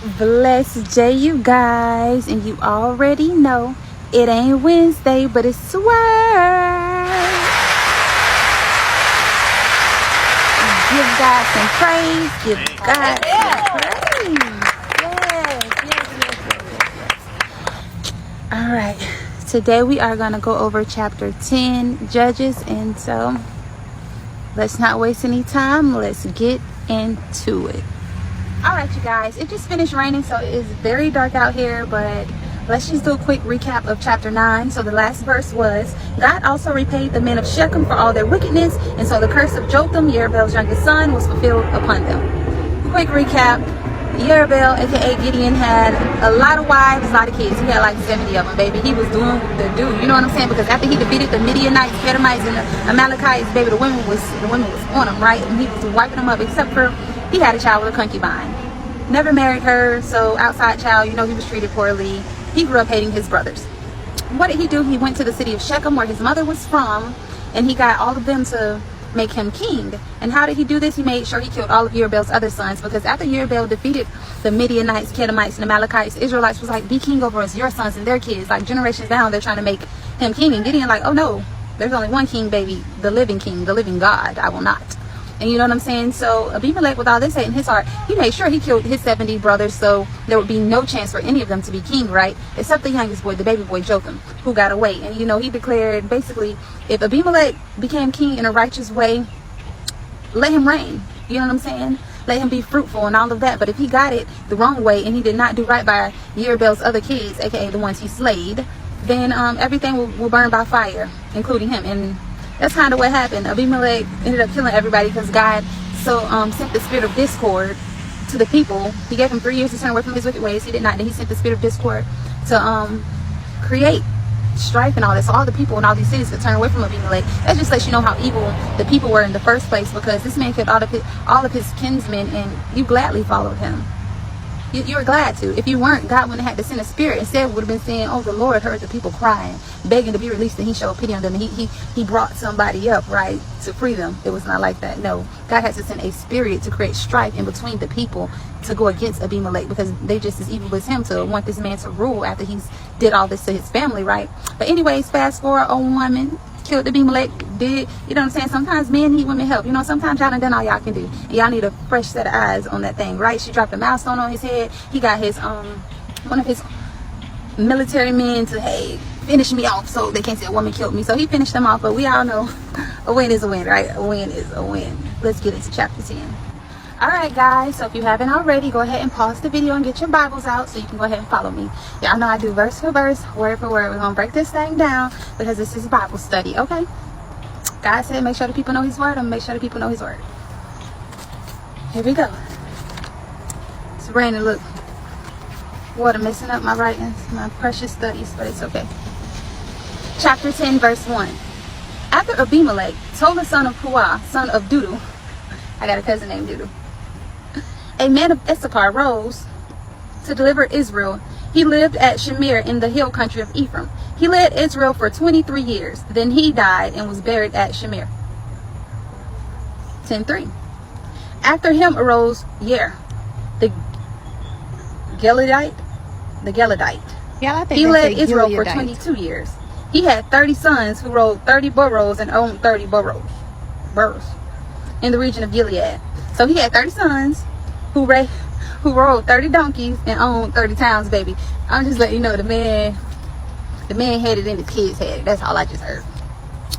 Blessed day, you guys, and you already know it ain't Wednesday, but it's Swerve. Give God some praise. Give God some praise. Yes. All right. Today we are going to go over chapter 10, Judges, and so let's not waste any time. Let's get into it. All right, you guys, it just finished raining, so it is very dark out here, but let's just do a quick recap of chapter 9. So the last verse was, God also repaid the men of Shechem for all their wickedness, and so the curse of Jotham, Jerubbaal's youngest son, was fulfilled upon them. Quick recap, Jerubbaal, aka Gideon, had a lot of wives, a lot of kids. He had like 70 of them, baby. He was doing the do, you know what I'm saying? Because after he defeated the Midianites, Edomites, and the Amalekites, baby, the women was on him, right? And he was wiping them up, except for he had a child with a concubine. Never married her, so outside child, you know, he was treated poorly. He grew up hating his brothers. What did he do? He went to the city of Shechem, where his mother was from, and he got all of them to make him king. And how did he do this? He made sure he killed all of Jerubbaal's other sons, because after Jerubbaal defeated the Midianites, Kedemites, and Amalekites, Israelites was like, be king over us, your sons and their kids. Like generations down, they're trying to make him king. And Gideon like, oh no, there's only one king, baby, the living king, the living God. I will not. And you know what I'm saying? So Abimelech, with all this hate in his heart, he made sure he killed his 70 brothers, so there would be no chance for any of them to be king, right? Except the youngest boy, the baby boy Jotham, who got away. And you know, he declared basically, if Abimelech became king in a righteous way, let him reign. You know what I'm saying? Let him be fruitful and all of that. But if he got it the wrong way and he did not do right by Jerubbaal's other kids, aka the ones he slayed, then everything will burn by fire, including him. And that's kind of what happened. Abimelech ended up killing everybody because God sent the spirit of discord to the people. He gave him 3 years to turn away from his wicked ways. He did not. Then he sent the spirit of discord to create strife and all that. So all the people in all these cities could turn away from Abimelech. That just lets you know how evil the people were in the first place, because this man killed all of his kinsmen, and you gladly followed him. You were glad to. If you weren't, God wouldn't have had to send a spirit. Instead, would have been saying, oh, the Lord heard the people crying, begging to be released, and he showed pity on them. And he brought somebody up, right, to free them. It was not like that. No, God had to send a spirit to create strife in between the people to go against Abimelech, because they just as evil as him to want this man to rule after he's did all this to his family, right? But anyways, fast forward, a woman killed Abimelech, you know what I'm saying? Sometimes men need women help. You know, sometimes y'all done all y'all can do, and y'all need a fresh set of eyes on that thing, right? She dropped a milestone on his head. He got his one of his military men to, hey, finish me off, so they can't say a woman killed me. So he finished them off. But we all know a win is a win, right? A win is a win. Let's get into chapter 10. All right, guys, so if you haven't already, go ahead and pause the video and get your Bibles out so you can go ahead and follow me. Y'all know I do verse for verse, word for word. We're gonna break this thing down because this is Bible study, okay? God said make sure the people know his word. I'm gonna make sure the people know his word. Here we go. It's raining. Look, water messing up my writings, my precious studies, but it's okay. Chapter 10, verse 1. After Abimelech told the son of Puah, son of Dudu, I got a cousin named Dudu, a man of Issachar rose to deliver Israel. He lived at Shamir in the hill country of Ephraim. He led Israel for 23 years. Then he died and was buried at Shamir. 10:3. After him arose Yer, the Gileadite. Yeah, I think he led Israel for 22 years. He had 30 sons who rode 30 burros and owned 30 burros in the region of Gilead. So he had 30 sons who rode 30 donkeys and owned 30 towns, baby. I'm just letting you know the man had it and his kids had it. That's all I just heard.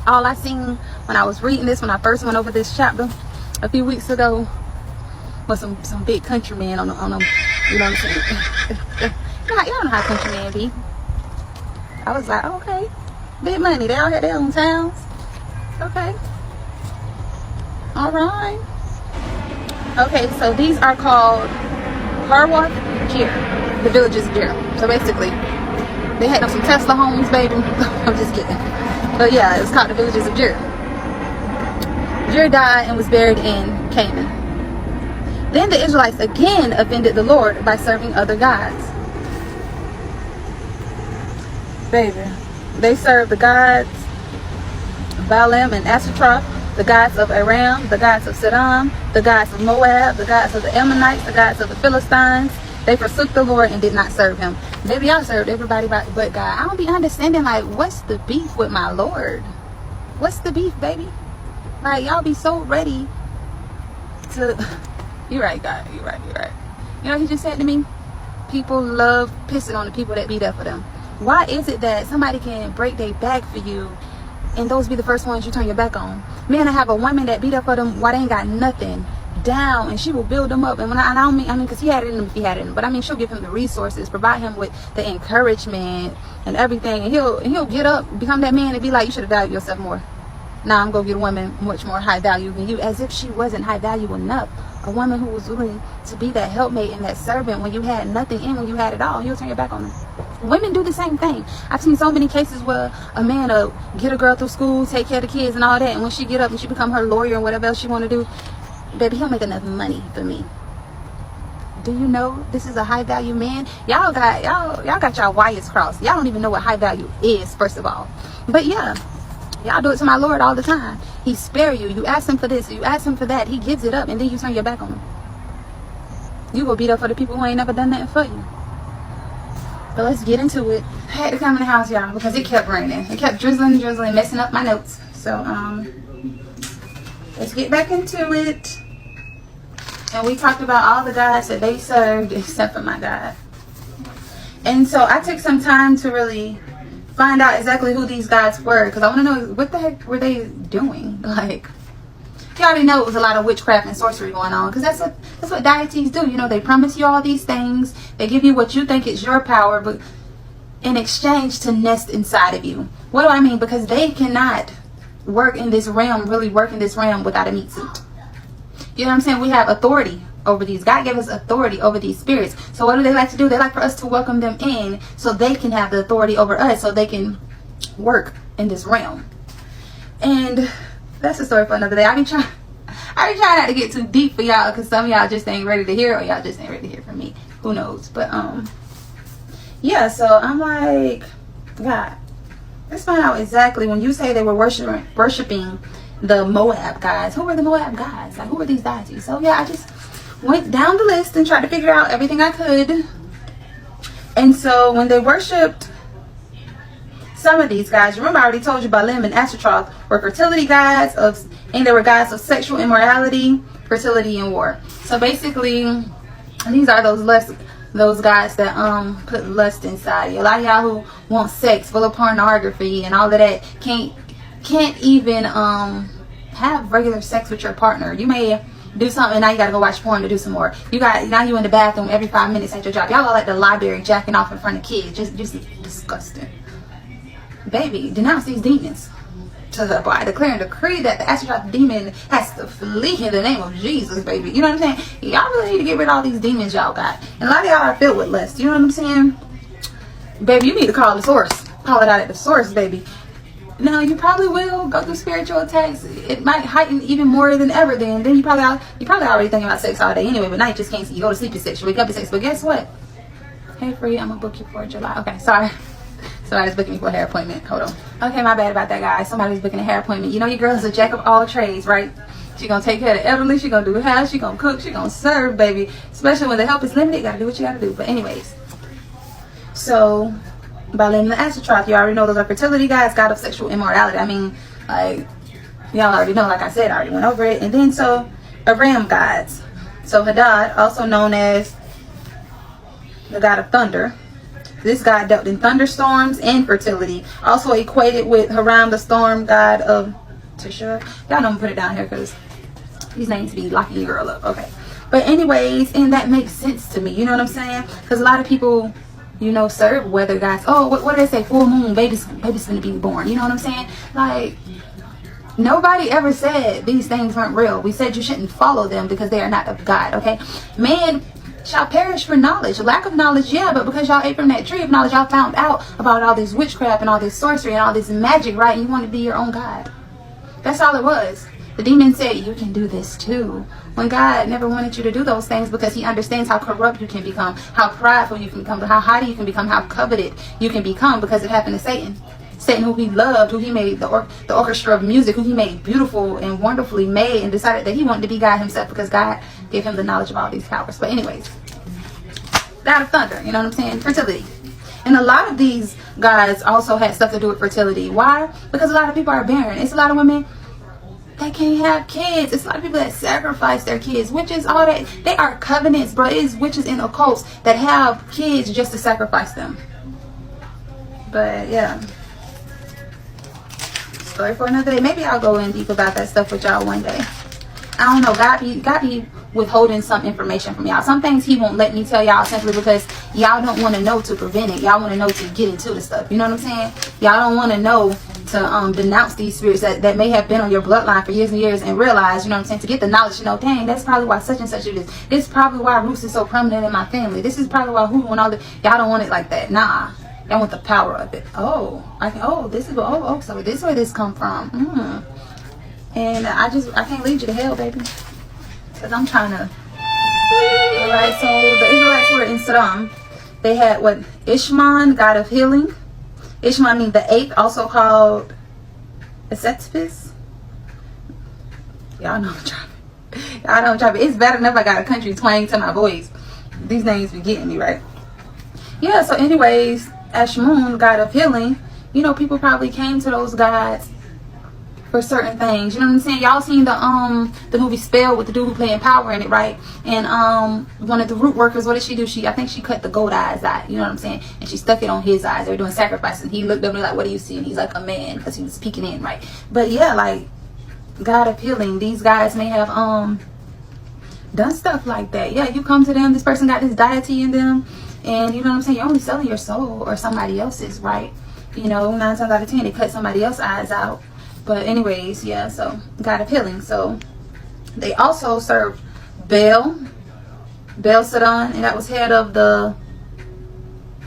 All I seen when I was reading this, when I first went over this chapter a few weeks ago, was some big countryman on them, you know what I'm saying? Y'all know how countrymen be. I was like, okay, big money. They all had their own towns. Okay. All right. Okay, so these are called Harwath Jer, the villages of Jer. So basically, they had some Tesla homes, baby. I'm just kidding. But yeah, it's called the villages of Jer. Jer died and was buried in Canaan. Then the Israelites again offended the Lord by serving other gods. Baby, they served the gods Balaam and Ashtaroth, the gods of Aram, the gods of Sidon, the gods of Moab, the gods of the Ammonites, the gods of the Philistines, They forsook the Lord and did not serve him. Maybe y'all served everybody but God. I don't be understanding, like, what's the beef with my Lord? What's the beef, baby? Like, y'all be so ready to... You're right, God. You're right. You know what he just said to me? People love pissing on the people that beat up for them. Why is it that somebody can break their back for you and those be the first ones you turn your back on? Man, I have a woman that beat up for them while they ain't got nothing down, and she will build them up. And when I don't mean, because he had it in him if he had it in him, but I mean, she'll give him the resources, provide him with the encouragement and everything, and he'll get up, become that man and be like, you should have valued yourself more. Now I'm gonna get a woman much more high value than you, as if she wasn't high value enough. A woman who was willing to be that helpmate and that servant when you had nothing and when you had it all. You'll turn your back on them. Women do the same thing. I've seen so many cases where a man will get a girl through school, take care of the kids and all that, and when she get up and she become her lawyer and whatever else she want to do, baby, he'll make enough money for me. Do you know this is a high value man? Y'all got y'all wires crossed. Y'all don't even know what high value is, first of all. But yeah, y'all do it to my Lord all the time. He spare you. You ask him for this, you ask him for that. He gives it up, and then you turn your back on him. You go beat up for the people who ain't never done nothing for you. But let's get into it. I had to come in the house, y'all, because it kept raining. It kept drizzling, messing up my notes. So let's get back into it. And we talked about all the gods that they served except for my God. And so I took some time to really find out exactly who these gods were, because I want to know what the heck were they doing. Like, you already know it was a lot of witchcraft and sorcery going on, because that's what deities do. You know, they promise you all these things, they give you what you think is your power, but in exchange to nest inside of you. What do I mean? Because they cannot work in this realm, really work in this realm without a meat suit. You know what I'm saying? We have authority over these. God gave us authority over these spirits. So what do they like to do? They like for us to welcome them in so they can have the authority over us, so they can work in this realm. And that's a story for another day. I be trying not to get too deep for y'all, because some of y'all just ain't ready to hear, or y'all just ain't ready to hear from me. Who knows? But yeah, so I'm like, God, let's find out exactly, when you say they were worshiping the Moab guys, who were the Moab guys? Like, who were these deities? So yeah, I just went down the list and tried to figure out everything I could. And so when they worshipped some of these guys, remember I already told you Baalim and Ashtaroth were fertility gods and they were gods of sexual immorality, fertility, and war. So basically, these are those guys that put lust inside you. A lot of y'all who want sex, full of pornography and all of that, can't even have regular sex with your partner. You may do something and now you gotta go watch porn to do some more. Now you in the bathroom every 5 minutes at your job. Y'all are at the library jacking off in front of kids. Just disgusting. Baby, denounce these demons to the boy. I declare and decree that the Ashtaroth demon has to flee in the name of Jesus, baby. You know what I'm saying? Y'all really need to get rid of all these demons y'all got. And a lot of y'all are filled with lust. You know what I'm saying? Baby, you need to call the source. Call it out at the source, baby. Now, you probably will go through spiritual attacks. It might heighten even more than ever then. Then you probably already thinking about sex all day anyway, but now you just can't see. You go to sleep at 6, you wake up at 6. But guess what? Hey, free, I'm going to book you for July. Okay, sorry. Somebody's booking me for a hair appointment. Hold on. Okay, my bad about that, guys. Somebody's booking a hair appointment. You know your girl is a jack of all trades, right? She going to take care of the elderly. She going to do hair. She going to cook. She going to serve, baby. Especially when the help is limited. You got to do what you got to do. But anyways. So, Baalim and Ashtaroth, you already know those are fertility guys, god of sexual immorality. I mean, like, y'all already know, like I said, I already went over it. And then, so, Aram gods. So, Hadad, also known as the god of thunder. This god dealt in thunderstorms and fertility. Also equated with Haram, the storm god of Tishah. Y'all know I'm put it down here because these names be locking your girl up. Okay. But anyways, and that makes sense to me. You know what I'm saying? Because a lot of people, you know, serve weather gods. Oh, what do they say? Full moon, baby's gonna be born. You know what I'm saying? Like, nobody ever said these things weren't real. We said you shouldn't follow them because they are not of God, okay? Man shall perish for knowledge. Lack of knowledge, yeah, but because y'all ate from that tree of knowledge, y'all found out about all this witchcraft and all this sorcery and all this magic, right? And you want to be your own God. That's all it was. The demon said, you can do this too. When God never wanted you to do those things, because he understands how corrupt you can become, how prideful you can become, how haughty you can become, how coveted you can become, because it happened to Satan. Satan, who he loved, who he made the orchestra of music, who he made beautiful and wonderfully made, and decided that he wanted to be God himself because God gave him the knowledge of all these powers. But anyways, God of thunder, you know what I'm saying? Fertility. And a lot of these guys also had stuff to do with fertility. Why? Because a lot of people are barren. It's a lot of women that can't have kids. It's a lot of people that sacrifice their kids. Witches, all that. They are covenants, bro. It's witches and occults that have kids just to sacrifice them. But yeah. Story for another day. Maybe I'll go in deep about that stuff with y'all one day. I don't know. God be withholding some information from y'all. Some things he won't let me tell y'all simply because y'all don't want to know to prevent it. Y'all want to know to get into the stuff. You know what I'm saying? Y'all don't want to know to denounce these spirits that may have been on your bloodline for years and years and realize, you know what I'm saying, to get the knowledge, you know, dang, that's probably why such and such is. This is probably why Roots is so prominent in my family. This is probably why Hoodoo and all that. Y'all don't want it like that. Nah. Y'all want the power of it. So this is where this come from. And I can't lead you to hell, baby. Because I'm trying to. Alright, so the Israelites were in Sodom. They had what? Ishman, god of healing. Ishman means the eighth, also called Esepis. Y'all know I'm trying. Y'all know I'm trying. It's bad enough I got a country twang to my voice. These names be getting me, right? Yeah, so anyways, Ashmun, god of healing. You know, people probably came to those gods for certain things. You know what I'm saying? Y'all seen the movie Spell with the dude who playing Power in it, right? And one of the root workers, what did she do? I think she cut the gold eyes out. You know what I'm saying? And she stuck it on his eyes. They were doing sacrifices. He looked up and like, what do you see? And he's like, a man, because he was peeking in, right? But yeah, like, God of healing. These guys may have done stuff like that. Yeah, you come to them. This person got this deity in them, and you know what I'm saying? You're only selling your soul or somebody else's, right? You know, 9 times out of 10, they cut somebody else's eyes out. But anyways, yeah, so God of healing. So they also served Baal Sidon, and that was head of the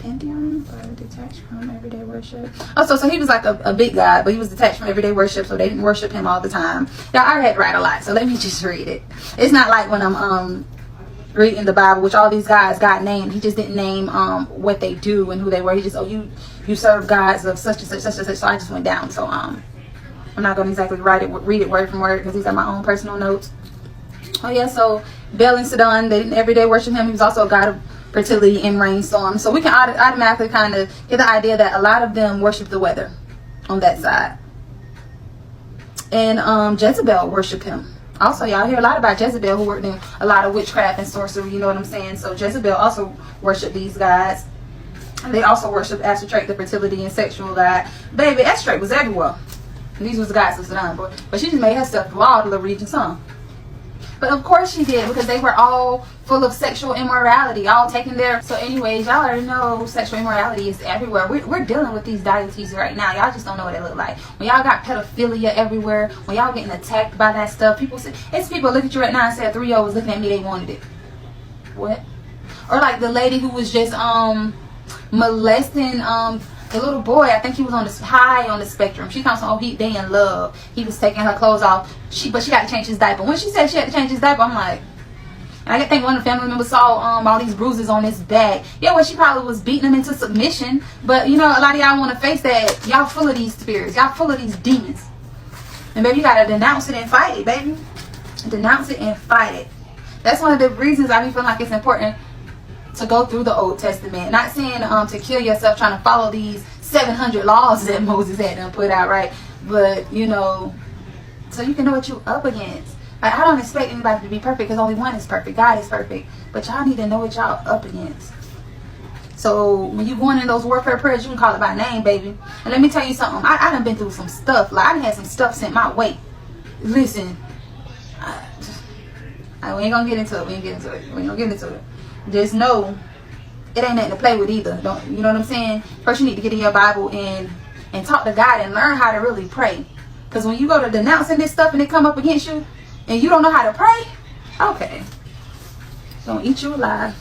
Pantheon, or detached from everyday worship. Also, so he was like a big god, but he was detached from everyday worship, so they didn't worship him all the time. Yeah, I had to write a lot, so let me just read it. It's not like when I'm reading the Bible, which all these guys got named. He just didn't name what they do and who they were. He just, you serve gods of such and such, such and such. So I just went down. So I'm not going to exactly read it word from word because these are my own personal notes. Oh yeah, so Baal and Sidon, they didn't everyday worship him. He was also a god of fertility and rainstorm. So we can automatically kind of get the idea that a lot of them worship the weather on that side. And Jezebel worshiped him. Also, y'all hear a lot about Jezebel, who worked in a lot of witchcraft and sorcery, you know what I'm saying? So Jezebel also worshiped these guys. And they also worshiped Ashtoreth, the fertility and sexual god. Baby, Ashtoreth was everywhere. And these was the gods of Sidon, but she just made herself for all the region some. But of course she did, because they were all full of sexual immorality, all taking their. So anyways, y'all already know sexual immorality is everywhere. We're dealing with these deities right now. Y'all just don't know what they look like. When y'all got pedophilia everywhere, when y'all getting attacked by that stuff, people say, it's people look at you right now and say a 3-year-old was looking at me, they wanted it. What? Or like the lady who was just molesting the little boy. I think he was high on the spectrum. She comes from they in love. He was taking her clothes off. But she got to change his diaper. When she said she had to change his diaper, I'm like, and I think one of the family members saw all these bruises on his back. Yeah, well, she probably was beating him into submission. But you know, a lot of y'all want to face that. Y'all full of these spirits. Y'all full of these demons. And baby, you gotta denounce it and fight it, baby. Denounce it and fight it. That's one of the reasons I be feeling like it's important to go through the Old Testament. Not saying to kill yourself trying to follow these 700 laws that Moses had done put out, right? But you know, so you can know what you're up against. Like, I don't expect anybody to be perfect, because only one is perfect. God is perfect. But y'all need to know what y'all up against. So when you going in those warfare prayers, you can call it by name, baby. And let me tell you something. I done been through some stuff. Like, I done had some stuff sent my way. Listen, we ain't gonna get into it. We ain't gonna get into it. Just know it ain't nothing to play with either. You know what I'm saying? First, you need to get in your Bible and talk to God and learn how to really pray. Because when you go to denouncing this stuff and it come up against you and you don't know how to pray, okay, don't eat you alive.